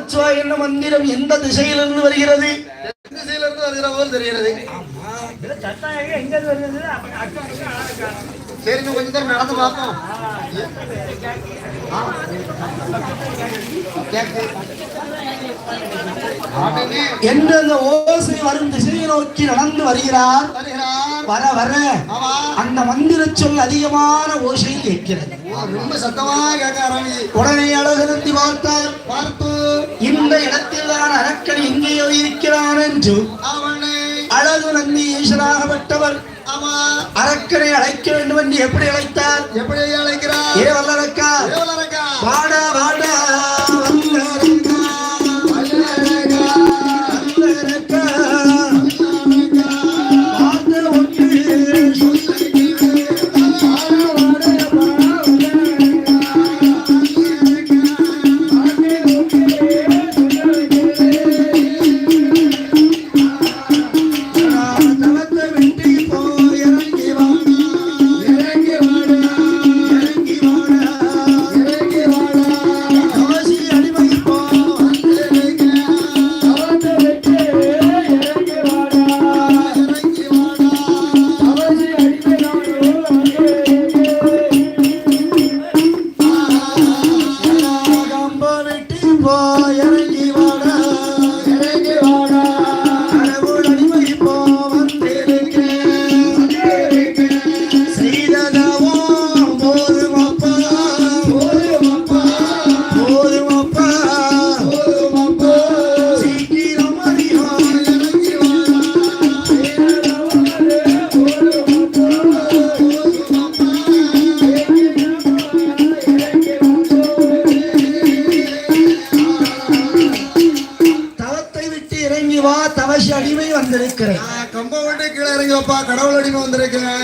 நமச்சிவாய என்ன மந்திரம் எந்த திசையிலிருந்து வருகிறது? திசையிலிருந்து வருகிற போல் தெரிகிறது. சரி, கொஞ்சம் தூரம் நடந்து பார்ப்போம். என்று அந்த ஓசை வரும் திசையை நோக்கி நடந்து வருகிறார். வர வர அந்த மந்திர சொல் அதிகமான ஓசை கேட்கிறது. ரொம்ப சத்தமா கேட்க ஆரம்பிச்சு. உடனே அழகு பார்த்தார். பார்த்து இந்த இடத்தில் தான் அரக்கன் எங்கேயோ இருக்கிறான் என்று அழகு நந்தி ஈஸ்வராகப்பட்டவர் அரக்கனை அழைக்க வேண்டும் என்று எப்படி அழைத்தார்? எப்படி அழைக்கிறார்? ஏ வல்லரக்கா, வாடா வாடா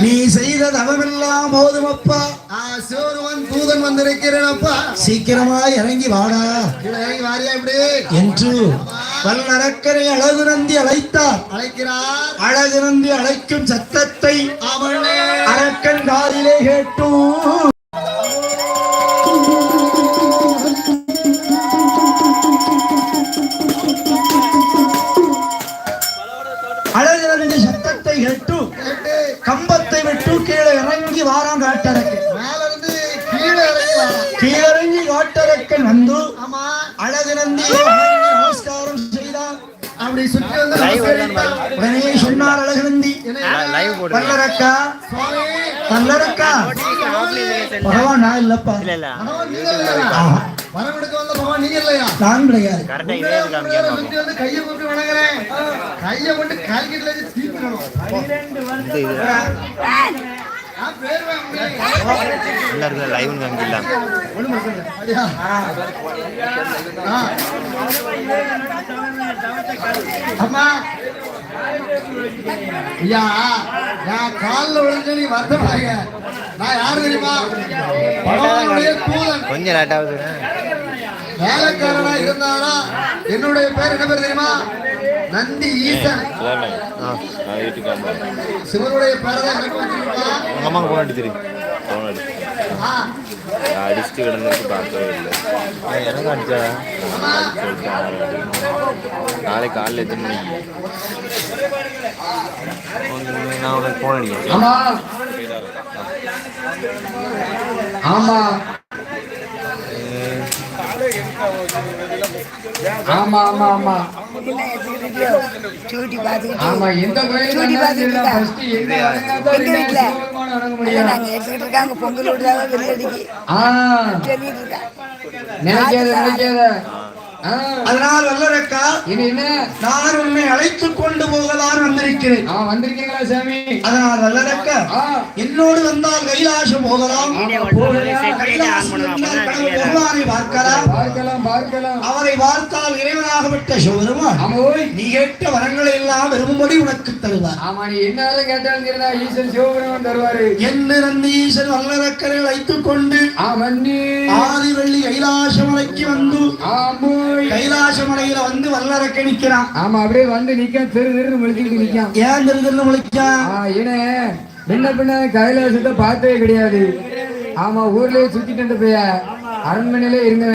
நீ செய்த தவமெல்லாம் போதுமப்பா. தூதன் வந்திருக்கிறேன் அப்பா, சீக்கிரமா இறங்கி வாடா என்று வல்லரக்கரை அழகு நந்தி அழைத்தார். அழகு நந்தி அழைக்கும் சத்தத்தை அரக்கன் காதிலே கேட்டும். அழகு நந்தி சத்தத்தை கேட்டு கம்பத்தை விட்டு கீழே இறங்கி வாரான் காட்டரக்கு. கீழே இறங்கி காட்டரக்கன் வந்து அழகு நந்தி நமஸ்காரம் செய்தார். அப்படி சுற்றி வந்து உடனே சொன்னார் அழகு நந்தி, வல்லரக்கா வல்லரக்கா பகவான் நான் இல்லப்பா, வரவெடுக்க வந்த பகவான் நீங்க இல்லையா? நான் கிடையாது. கையை போட்டு வணங்குறேன். கையை போட்டு கால்கிட்ட தீர்க்கணும். அம்மா ஐயா, நான் காலில் விழுந்து நீ வருத்தப்படாங்க. நான் யாரு தெரியுமா? பகவானுடைய தூதன். கொஞ்சம் லேட்டாவது வேலைக்காரனா இருந்தாரா? என்னுடைய பேர் என்ன பேர் தெரியுமா? நந்தி ஈசன். சிவனுடைய பேரதான் அம்மாங்க போனாடி தெரியும். அடிச்சுட்டு கிடந்துட்டு பார்க்கவே இல்லை. எனக்கு அடிச்சா நாளைக்கு காலையில் எத்தனை மணிக்கு நான் உனக்கு போன் அடிக்கிறேன். ஆமா ஆமா ஆமா ஆமா ஆமா எந்த பொங்கல் நினைக்காத. அதனால் வல்லரக்கா, நான் உன்னை அழைத்துக் கொண்டு போகலாம் வந்திருக்கிறேன். வந்திருக்கீங்களா சாமி? அதனால் வல்லரக்கா, என்னோடு வந்தால் கைலாசம் போகலாம். பகவானை பார்க்கலாம். அவரை பார்த்தால் இறைவனாகப்பட்ட சிவபெருமான் நீ கேட்ட வரங்களை எல்லாம் விரும்பும்படி உனக்கு தருவார். ஆமா, நீ என்ன கேட்டாலும் ஈசன் சிவபெருமான் தருவாரு என்று நந்தி ஈசன் வல்லரக்கரை வைத்துக் கொண்டு ஆதி வெள்ளி கைலாச மலைக்கு வந்து கைலாச மலையில வந்து வல்லரக்க நிக்கிறான். ஆமா, அப்படியே வந்து நிக்க திரு முழிச்சுட்டு நிக்கான். ஏன் திரு முழிக்கான்? ஏன்னா பின்ன கைலாசத்தை பார்த்தவே கிடையாது. ஆமா, ஊர்லயே சுத்திட்டு போய் அரண்மனையில இருங்க.